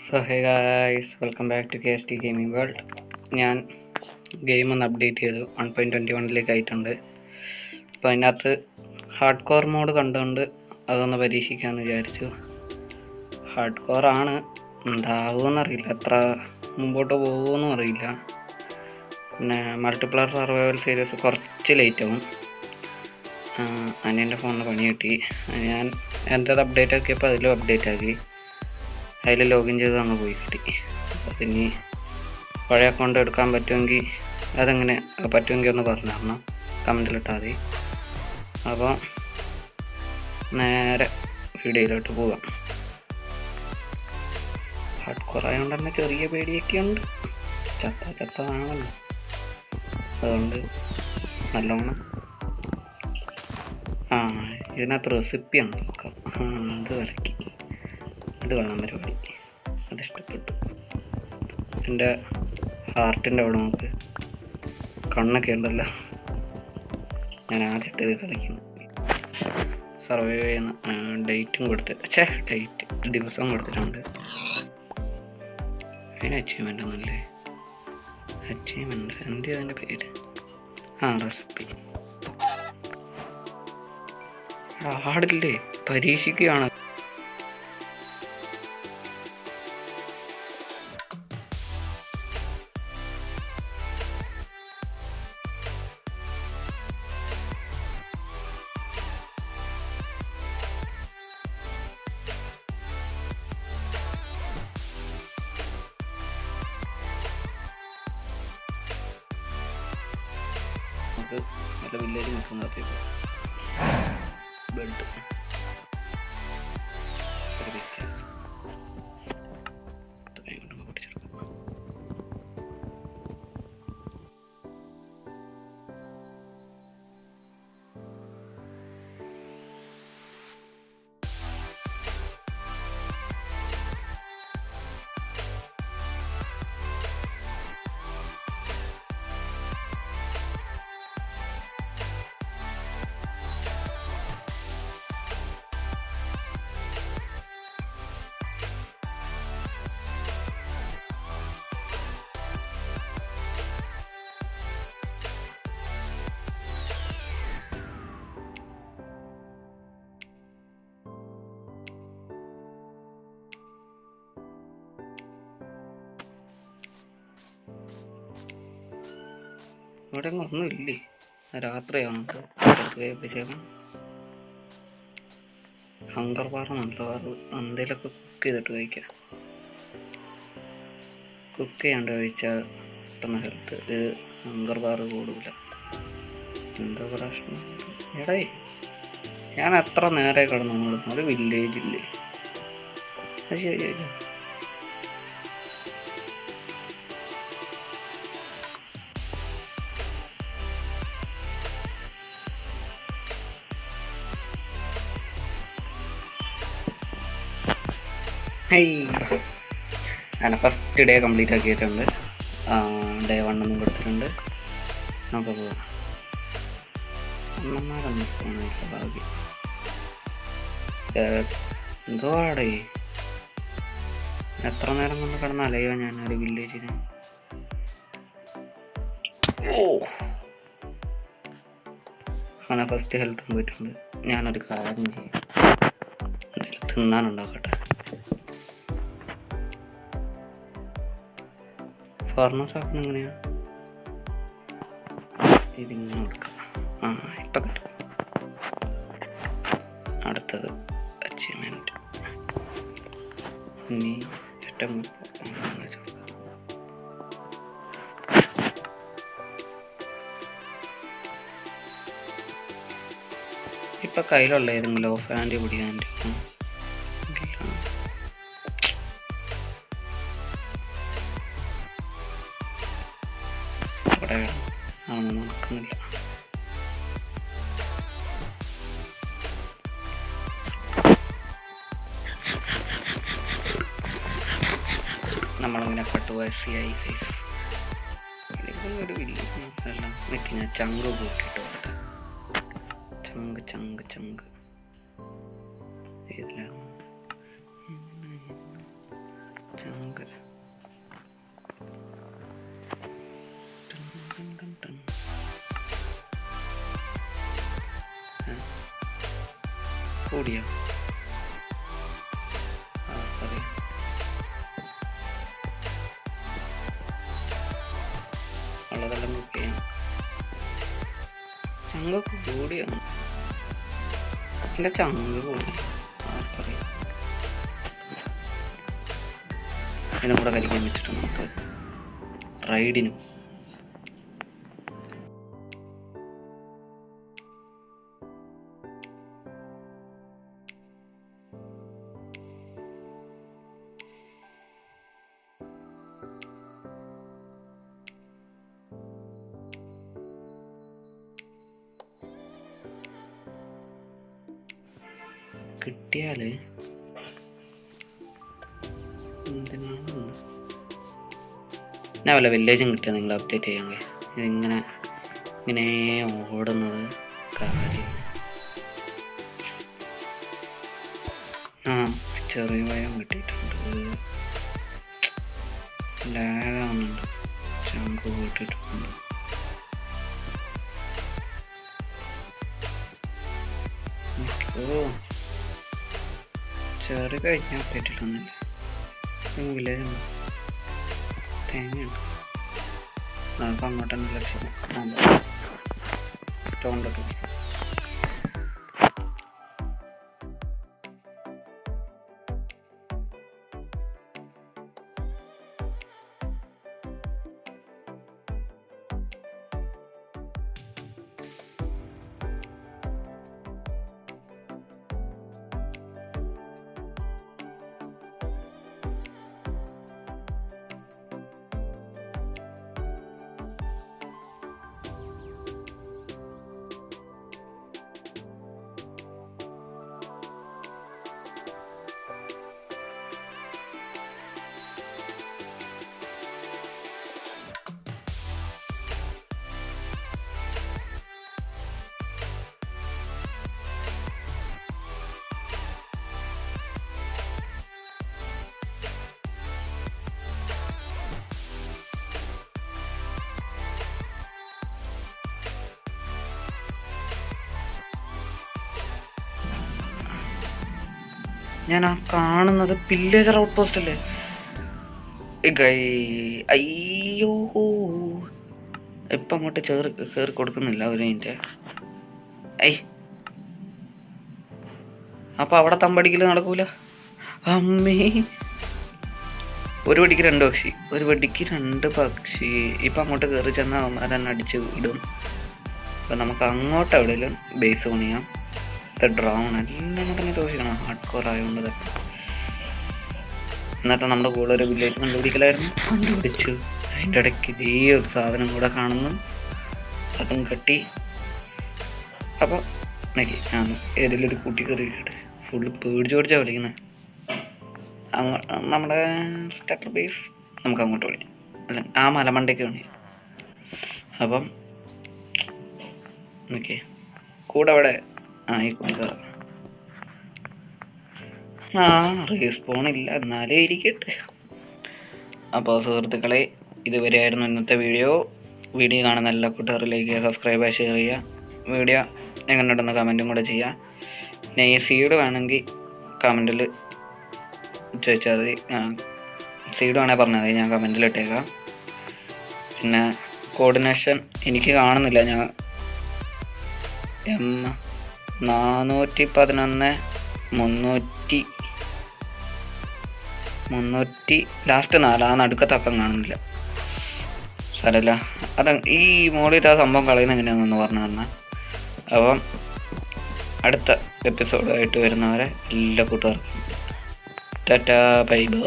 So hey guys, welcome back to KST gaming world. ഞാൻ game ഒന്ന് update ചെയ്തു, 1.21 ആയിട്ടുണ്ട്. അപ്പോൾ അതിനകത്ത് ഹാർഡ് കോർ മോഡ് കണ്ടുകൊണ്ട് അതൊന്ന് പരീക്ഷിക്കാമെന്ന് വിചാരിച്ചു. ഹാർഡ് കോർ ആണ്, എന്താകുമെന്നറിയില്ല, എത്ര മുമ്പോട്ട് പോകുമെന്നും അറിയില്ല. പിന്നെ മൾട്ടിപ്ലെയർ സർവൈവൽ സീരീസ് കുറച്ച് ലേറ്റ് ആവും. അനിയൻ്റെ ഫോണിന് പണി കിട്ടി, ഞാൻ എൻ്റേത് അപ്ഡേറ്റ് ആക്കിയപ്പോൾ അതിലും അപ്ഡേറ്റ് ആക്കി. അതിൽ ലോഗിൻ ചെയ്ത് അങ്ങ് പോയി കിട്ടി. അതിനി പഴയ അക്കൗണ്ട് എടുക്കാൻ പറ്റുമെങ്കിൽ അതെങ്ങനെ പറ്റുമെങ്കിൽ ഒന്ന് പറഞ്ഞു തരണം, കമൻറ്റിലിട്ടാൽ മതി. അപ്പോൾ നേരെ വീഡിയോയിലോട്ട് പോകാം. ഹാർഡ് കോർ ആയതുകൊണ്ട് തന്നെ ചെറിയ പേടിയൊക്കെ ഉണ്ട്, ചത്തതാണല്ലോ, അതുകൊണ്ട് നല്ലോണം. ഇതിനകത്ത് റെസിപ്പിയാണ് നോക്കാം. അത് കലക്കി, അത് കൊള്ളാൻ പരിപാടി, അതിഷ്ടപ്പെട്ടു. എൻ്റെ ഹാർട്ടിൻ്റെ അവിടെ നമുക്ക് കണ്ണൊക്കെ ഉണ്ടല്ലോ. ഞാൻ ആദ്യമായിട്ട് ഇത് കളിക്കുന്നു. സർവൈവ് ചെയ്യുന്ന ഡേറ്റും കൊടുത്തിട്ട് ഡേറ്റ് ദിവസം കൊടുത്തിട്ടുണ്ട്. അതിന് അച്ചീവ്മെൻ്റ് ഒന്നുമില്ലേ? അച്ചീവ്മെൻ്റ് എന്ത് അതിൻ്റെ പേര്? റെസിപ്പി. ആടില്ലേ, പരീക്ഷിക്കുകയാണ്. നല്ല വില്ലേജ് നിൽക്കുന്നതിപ്പോൾ ബെഡ് ഇവിടെ ഒന്നും ഇല്ലേ? രാത്രിയാവുന്നത് കഴിയുമ്പോഴേക്കും ഹങ്കർ ബാറുണ്ടല്ലോ, അത് എന്തെങ്കിലുമൊക്കെ കുക്ക് ചെയ്തിട്ട് കഴിക്കാം. കുക്ക് ചെയ്യാണ്ട് കഴിച്ചാൽ കിട്ടുന്ന ഹെൽത്ത്, ഇത് ഹങ്കർ ബാറ് കൂടില്ല. എന്താ പ്രശ്നം? എടേ, ഞാൻ എത്ര നേരെ കിടന്നു നോക്കുന്നു, ഒരു വില്ലേജ് ഇല്ലേ? അത് ശരിയല്ല. അങ്ങനെ ഫസ്റ്റ് ഡേ കംപ്ലീറ്റ് ആക്കിയിട്ടുണ്ട്. ഡേ 1 ഒന്നും കൊടുത്തിട്ടുണ്ട്. നമുക്ക് പോവാം. അമ്മമാരൊന്നും പോകണില്ല, ഭാഗ്യം. എന്തുവാടേ, എത്ര നേരം കൊണ്ട് കിടന്ന് അലയോ ഞാനൊരു വില്ലേജിന്. അങ്ങനെ ഫസ്റ്റ് ഹെൽത്തും പോയിട്ടുണ്ട്. ഞാനൊരു കാര്യം ചെയ്യും, തിന്നാനുണ്ടാക്കട്ടെ. ഫാർമസ് ആക്കുന്ന എങ്ങനെയാ? ഇതിങ്ങനെ കൊടുക്കാം. ഇപ്പം കിട്ടും. അടുത്തത് അച്ചീവ്മെൻറ്റ്. ഇനി ഇഷ്ടം ഇപ്പം കയ്യിലുള്ള ഏതെങ്കിലും ഓഫ് ഹാൻഡ് പിടിക്കാൻ നടക്കുന്നില്ല. നമ്മളിങ്ങനെ പട്ടുവാശിയായി ഫേസ് ഒരു വില്ലേജ് എല്ലാം നിൽക്കി. ഞാൻ ചങ്ക് കൂട്ടിയിട്ട് വരട്ടെ. ചങ്ക് ഏതിലാണ്? ചങ്ക് കൂടിയോ? ഉള്ളതെല്ലാം ബുക്ക് ചെയ്യാം. ചങ്കൊക്കെ കൂടിയാണ്. എൻ്റെ ചങ്ക് കൂടി ആർക്കറിയാം. ഇതിനും കൂടെ കളിക്കാൻ പറ്റിട്ട് നമുക്ക് റൈഡിനും. കിട്ടിയാല് എന്തിനാണ് ഞാൻ വല്ല വില്ലേജും കിട്ടിയാൽ നിങ്ങൾ അപ്ഡേറ്റ് ചെയ്യാമെങ്കിൽ ഇതിങ്ങനെ ഇങ്ങനെ ഓടുന്നത് കാര്യം. ആ ചെറിയ ഭയം കിട്ടിയിട്ടുണ്ട്. ലാഗാവുന്നുണ്ട്. ചങ്ക് കൂട്ടിയിട്ടുണ്ട്. ഓ ചെറിയ കഴിഞ്ഞാൽ അപ്ഡേറ്റിട്ടൊന്നുമില്ല. വില്ലേജ് തേങ്ങയുണ്ട്. നമുക്ക് അങ്ങോട്ട് തന്നെ ലക്ഷ്യം തോണ്ടട്ടു. ഞാൻ ആ കാണുന്നത് പില്ലേജർ ഔട്ട് പോസ്റ്റ് അല്ലേ? അയ്യോ ഇപ്പം അങ്ങോട്ട് കയറി കൊടുക്കുന്നില്ല ഒരു മിനിറ്റ്. അപ്പൊ അവിടെ തമ്പടിക്കല് നടക്കൂല. അമ്മേ, ഒരു വെടിക്ക് രണ്ട് പക്ഷി. ഇപ്പൊ അങ്ങോട്ട് കയറി ചെന്ന് അവന്മാരെന്നെ അടിച്ച് വിടും. അപ്പൊ നമുക്ക് അങ്ങോട്ട് എവിടെയെങ്കിലും ബേസ് പണിയാം. ഡ്രോൺ എല്ലാം തന്നെ ചോദിക്കണം. ഹാർഡ് കോർ ആയതുകൊണ്ട് എന്നിട്ട് നമ്മുടെ കൂടെ ഒരു വില്ലേജ് കണ്ടുപിടിച്ചു. അതിൻ്റെ ഇടയ്ക്ക് ഇതേ ഒരു സാധനം കൂടെ കാണുന്നു. അതും കട്ടി. അപ്പോൾ ഞാൻ ഏതെങ്കിലും ഒരു കൂട്ടി കയറിയിട്ട് ഫുള്ള് പേടിച്ച് കളിക്കുന്നത്. നമ്മുടെ സ്റ്റാർട്ടർ ബേസ് നമുക്ക് അങ്ങോട്ട് വിളിക്കാം. അല്ല, ആ മലമണ്ടയ്ക്ക് വേണ്ടി. അപ്പം ഓക്കെ, കൂടെ അവിടെ ഈ കൂടെ റീസ്പോൺ ഇല്ല, എന്നാലേ ഇരിക്കട്ടെ. അപ്പോൾ സുഹൃത്തുക്കളെ, ഇതുവരെ ആയിരുന്നു ഇന്നത്തെ വീഡിയോ കാണുന്ന എല്ലാ കൂട്ടുകാരിലേക്ക് സബ്സ്ക്രൈബ് ഷെയർ ചെയ്യുക. വീഡിയോ എങ്ങനെയുണ്ടെന്ന് കമൻറ്റും കൂടെ ചെയ്യുക. സീഡ് വേണമെങ്കിൽ കമൻറ്റിൽ ചോദിച്ചാൽ മതി. സീഡ് വേണേൽ പറഞ്ഞാൽ മതി, ഞാൻ കമൻറ്റിൽ ഇട്ടേക്കാം. പിന്നെ കോർഡിനേഷൻ എനിക്ക് കാണുന്നില്ല. ഞാൻ 411 300 ലാസ്റ്റ് 4 ആ നടുക്കത്തക്കം കാണുന്നില്ല. സാരമില്ല, ഈ മോളിൽ ആ സംഭവം കളയുന്നത് എങ്ങനെയാണെന്ന് പറഞ്ഞു തന്നാൽ. അപ്പം അടുത്ത എപ്പിസോഡായിട്ട് വരുന്നവരെ എല്ലാ കൂട്ടുകാർക്കും ടാറ്റാ ബൈ ബൈ.